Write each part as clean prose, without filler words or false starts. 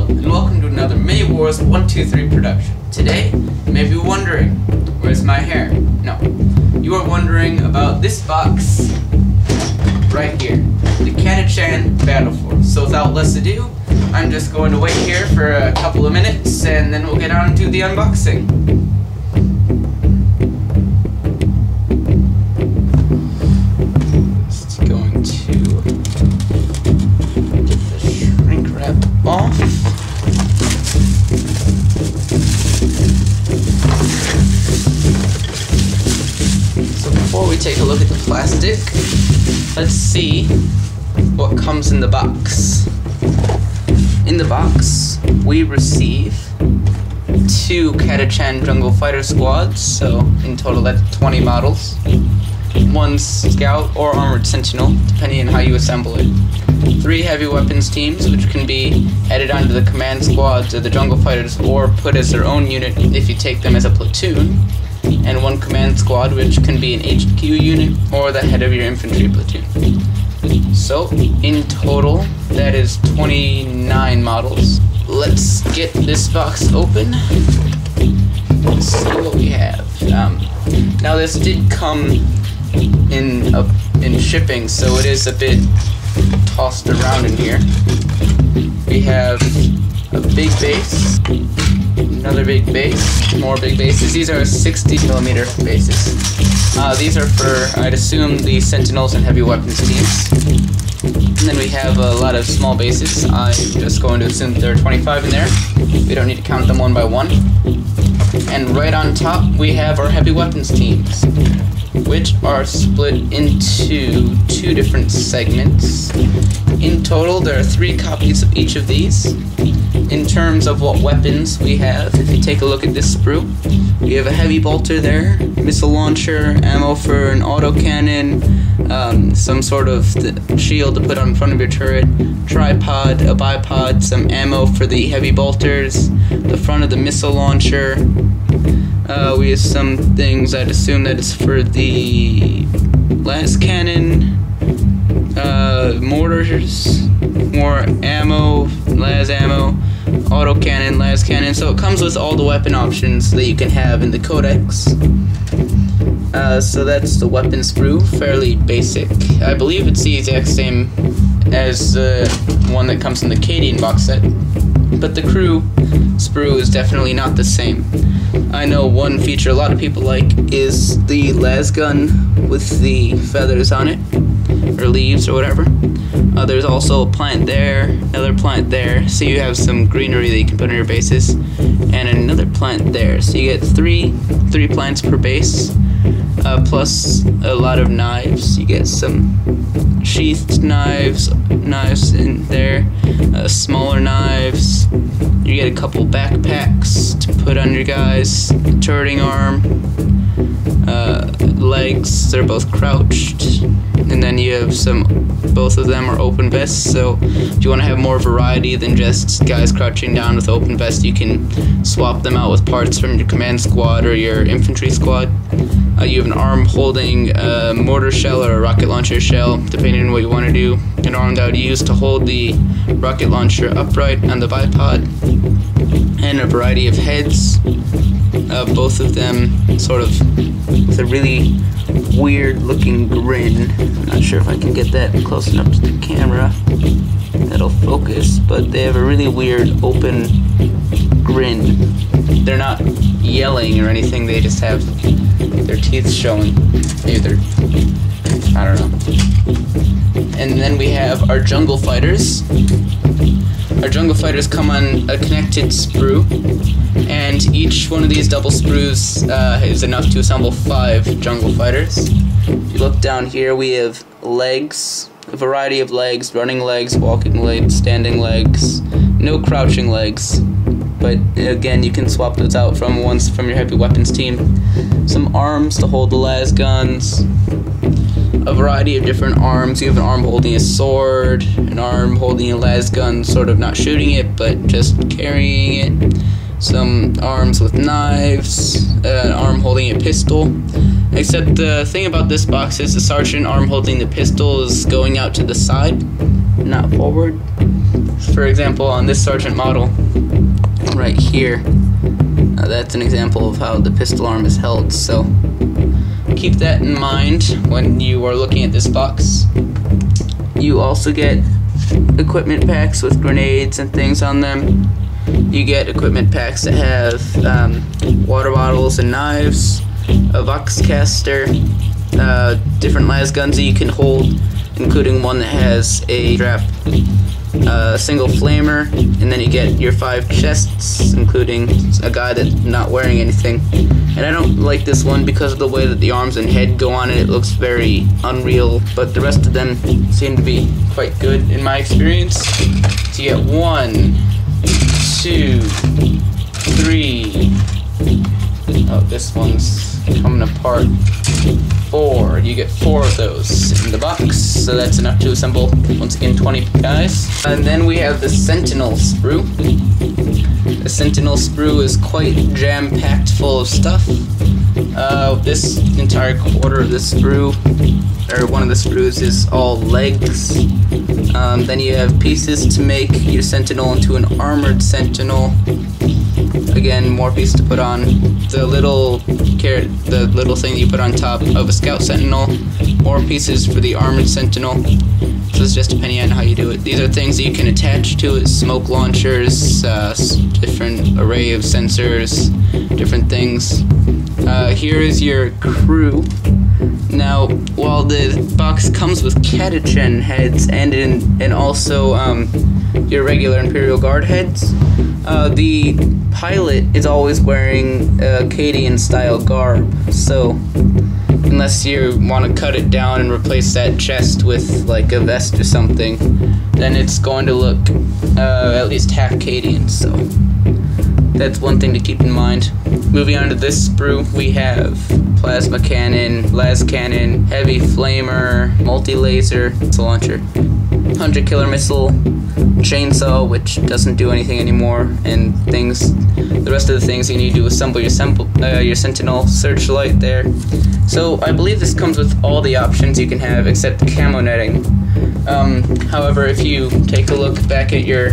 Hello, and welcome to another Mini Wars 123 production. Today, you may be wondering, where's my hair? No, you are wondering about this box right here, the Catachan Battleforce. So without less ado, I'm just going to wait here for a couple of minutes, and then we'll get on to the unboxing. Just going to get the shrink wrap off. So before we take a look at the plastic, let's see what comes in the box. In the box, we receive 2 Catachan Jungle Fighter Squads, so in total that's 20 models. 1 Scout or Armored Sentinel, depending on how you assemble it. 3 Heavy Weapons teams, which can be added onto the Command Squads or the Jungle Fighters, or put as their own unit if you take them as a platoon. And 1 Command Squad, which can be an HQ unit or the head of your infantry platoon. So, in total, that is 29 models. Let's get this box open. Let's see what we have. Now this did come in shipping, so it is a bit tossed around in here. We have a big base, another big base, more big bases. These are 60mm bases. These are for, I'd assume, the Sentinels and Heavy Weapons teams. And then we have a lot of small bases. I'm just going to assume there are 25 in there. We don't need to count them one by one. And right on top, we have our Heavy Weapons teams, which are split into 2 different segments. In total, there are 3 copies of each of these. In terms of what weapons we have, if you take a look at this sprue, we have a heavy bolter there, missile launcher, ammo for an autocannon, some sort of shield to put on front of your turret, tripod, a bipod, some ammo for the heavy bolters, the front of the missile launcher. We have some things I'd assume that is for the las cannon, mortars, more ammo, las ammo, autocannon, las cannon. So it comes with all the weapon options that you can have in the codex. So that's the weapon sprue, fairly basic. I believe it's the exact same as the one that comes in the Cadian box set, but the crew sprue is definitely not the same. I know one feature a lot of people like is the las gun with the feathers on it, or leaves or whatever. There's also a plant there, another plant there, so you have some greenery that you can put on your bases, and another plant there. So you get three plants per base, plus a lot of knives. You get some sheathed knives in there, smaller knives. You get a couple backpacks to put on your guys, turreting arm, legs, they're both crouched, and then you have both of them are open vests, so if you want to have more variety than just guys crouching down with open vests, you can swap them out with parts from your command squad or your infantry squad. You have an arm holding a mortar shell or a rocket launcher shell, depending on what you want to do. An arm that I would use to hold the rocket launcher upright on the bipod, and a variety of heads, both of them sort of with a really weird looking grin. I'm not sure if I can get that close enough to the camera that'll focus, but they have a really weird open grin. They're not yelling or anything, they just have their teeth showing. Maybe they're, I don't know. And then we have our Jungle Fighters. Our Jungle Fighters come on a connected sprue, and each one of these double sprues is enough to assemble 5 Jungle Fighters. If you look down here, we have legs, a variety of legs, running legs, walking legs, standing legs, no crouching legs, but again, you can swap those out from your heavy weapons team. Some arms to hold the las guns, a variety of different arms. You have an arm holding a sword, an arm holding a las gun, sort of not shooting it, but just carrying it. Some arms with knives, an arm holding a pistol. Except the thing about this box is the sergeant arm holding the pistol is going out to the side, not forward. For example, on this sergeant model right here, that's an example of how the pistol arm is held, so keep that in mind when you are looking at this box. You also get equipment packs with grenades and things on them. You get equipment packs that have water bottles and knives, a Vox caster, different las guns that you can hold, including one that has a strap, a single flamer, and then you get your 5 chests, including a guy that's not wearing anything. And I don't like this one because of the way that the arms and head go on it. It looks very unreal, but the rest of them seem to be quite good in my experience. So you get 1, 2, 3. Oh, this one's coming apart. 4. You get 4 of those in the box, so that's enough to assemble, once again, 20 guys. And then we have the Sentinel sprue. The Sentinel sprue is quite jam-packed full of stuff. This entire quarter of the sprue, or one of the sprues, is all legs. Then you have pieces to make your Sentinel into an armored Sentinel. Again, more pieces to put on. The little thing you put on top of a Scout Sentinel. More pieces for the armored Sentinel. So it's just depending on how you do it. These are things that you can attach to it: smoke launchers, different array of sensors, different things. Here is your crew. Now, while the box comes with Catachan heads and also your regular Imperial Guard heads, the pilot is always wearing Acadian style garb, so unless you want to cut it down and replace that chest with like a vest or something, then it's going to look at least half Acadian, so that's one thing to keep in mind. Moving on to this sprue, we have plasma cannon, las cannon, heavy flamer, multi-laser, missile launcher, 100 killer missile, chainsaw, which doesn't do anything anymore, and things. The rest of the things you need to assemble your Sentinel searchlight there. So I believe this comes with all the options you can have except the camo netting. However, if you take a look back at your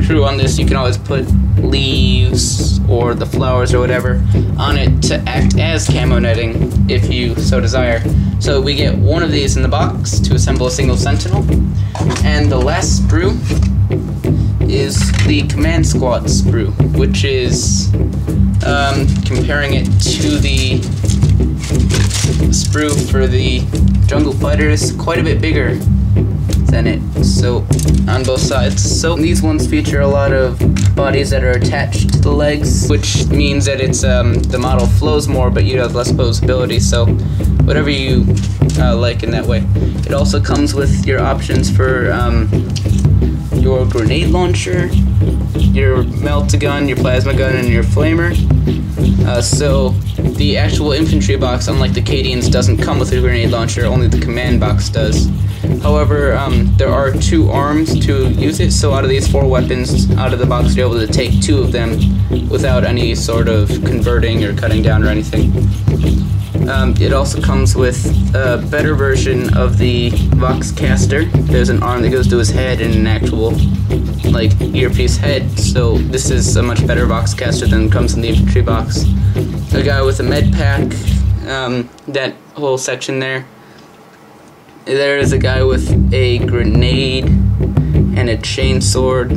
crew on this, you can always put leaves or the flowers or whatever on it to act as camo netting if you so desire. So we get 1 of these in the box to assemble a single Sentinel. And the last sprue is the Command Squad sprue, which is, comparing it to the sprue for the Jungle Fighters, quite a bit bigger than it, so on both sides. So these ones feature a lot of bodies that are attached to the legs, which means that it's the model flows more, but you have less posability, so whatever you like in that way. It also comes with your options for your grenade launcher, your melt-a-gun, your plasma gun, and your flamer. So the actual infantry box, unlike the Acadians, doesn't come with a grenade launcher, only the command box does. However, there are 2 arms to use it, so out of these 4 weapons out of the box, you're able to take 2 of them without any sort of converting or cutting down or anything. It also comes with a better version of the Vox caster. There's an arm that goes to his head and an actual, like, earpiece head, so this is a much better Vox caster than comes in the infantry box. A guy with a med pack, that whole section there. There is a guy with a grenade and a chainsword,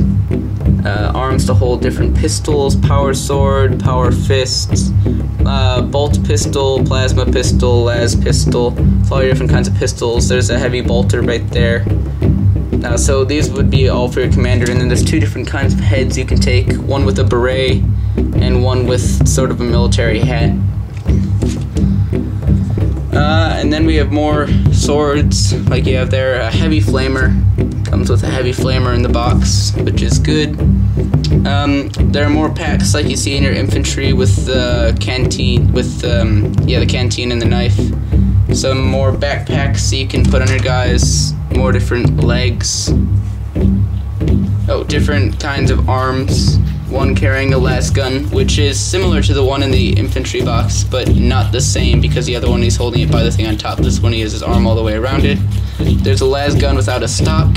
arms to hold different pistols, power sword, power fists, bolt pistol, plasma pistol, las pistol, all your different kinds of pistols. There's a heavy bolter right there. So these would be all for your commander, and then there's 2 different kinds of heads you can take, one with a beret and one with sort of a military hat. And then we have more swords, like you have there, a heavy flamer. Comes with a heavy flamer in the box, which is good. There are more packs like you see in your infantry with the canteen, with the canteen and the knife. Some more backpacks so you can put on your guys, more different legs. Oh, different kinds of arms. One carrying a las gun, which is similar to the one in the infantry box, but not the same because the other one he's holding it by the thing on top. This one he has his arm all the way around it. There's a las gun without a stock,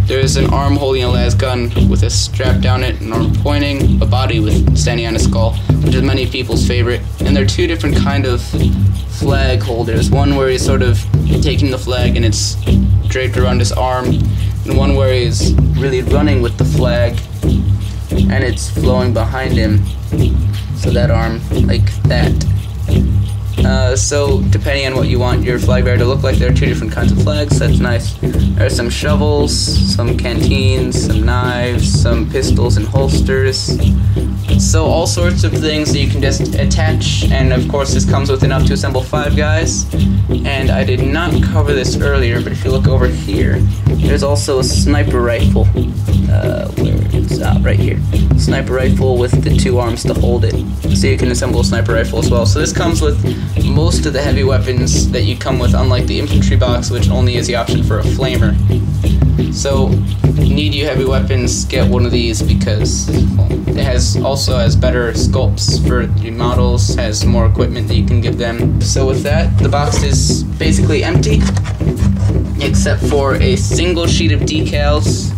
There's an arm holding a las gun with a strap down it, an arm pointing, a body with standing on a skull, which is many people's favorite. And there are two different kind of flag holders. One where he's sort of taking the flag and it's draped around his arm, and one where he's really running with the flag and it's flowing behind him. So that arm, like that. So depending on what you want your flag bearer to look like, there are two different kinds of flags. That's nice. There are some shovels, some canteens, some knives, some pistols and holsters. So all sorts of things that you can just attach, and of course this comes with enough to assemble 5 guys. And I did not cover this earlier, but if you look over here, there's also a sniper rifle. Where it's right here. Sniper rifle with the 2 arms to hold it. So you can assemble a sniper rifle as well. So this comes with most of the heavy weapons that you come with, unlike the infantry box, which only has the option for a flamer. So, need you heavy weapons, get one of these because it also has better sculpts for your models, has more equipment that you can give them. So with that, the box is basically empty, except for a single sheet of decals,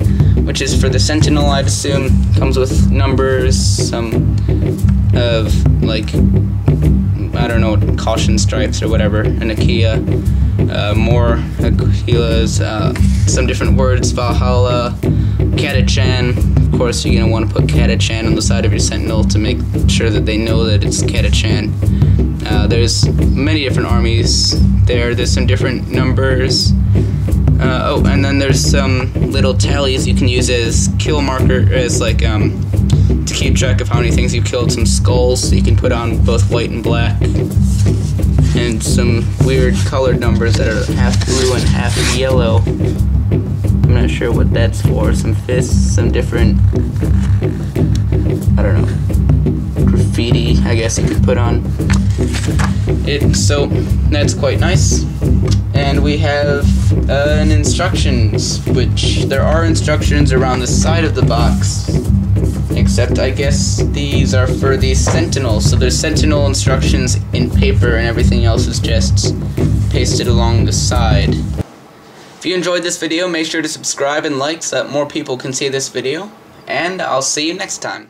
which is for the Sentinel, I'd assume. Comes with numbers, some of, like, I don't know, caution stripes or whatever, and a Kia, more Aquilas, some different words, Valhalla, Catachan. Of course, you're going to want to put Catachan on the side of your Sentinel to make sure that they know that it's Catachan. There's many different armies there. There's some different numbers. Oh, and then there's some little tallies you can use as kill marker, as like, to keep track of how many things you killed. Some skulls so you can put on both white and black. And some weird colored numbers that are half blue and half yellow. I'm not sure what that's for. Some fists, some different, I don't know, graffiti, I guess you could put on it. So that's quite nice. And we have an instructions, which there are instructions around the side of the box. Except I guess these are for the Sentinel, so there's Sentinel instructions in paper and everything else is just pasted along the side. If you enjoyed this video, make sure to subscribe and like so that more people can see this video, and I'll see you next time.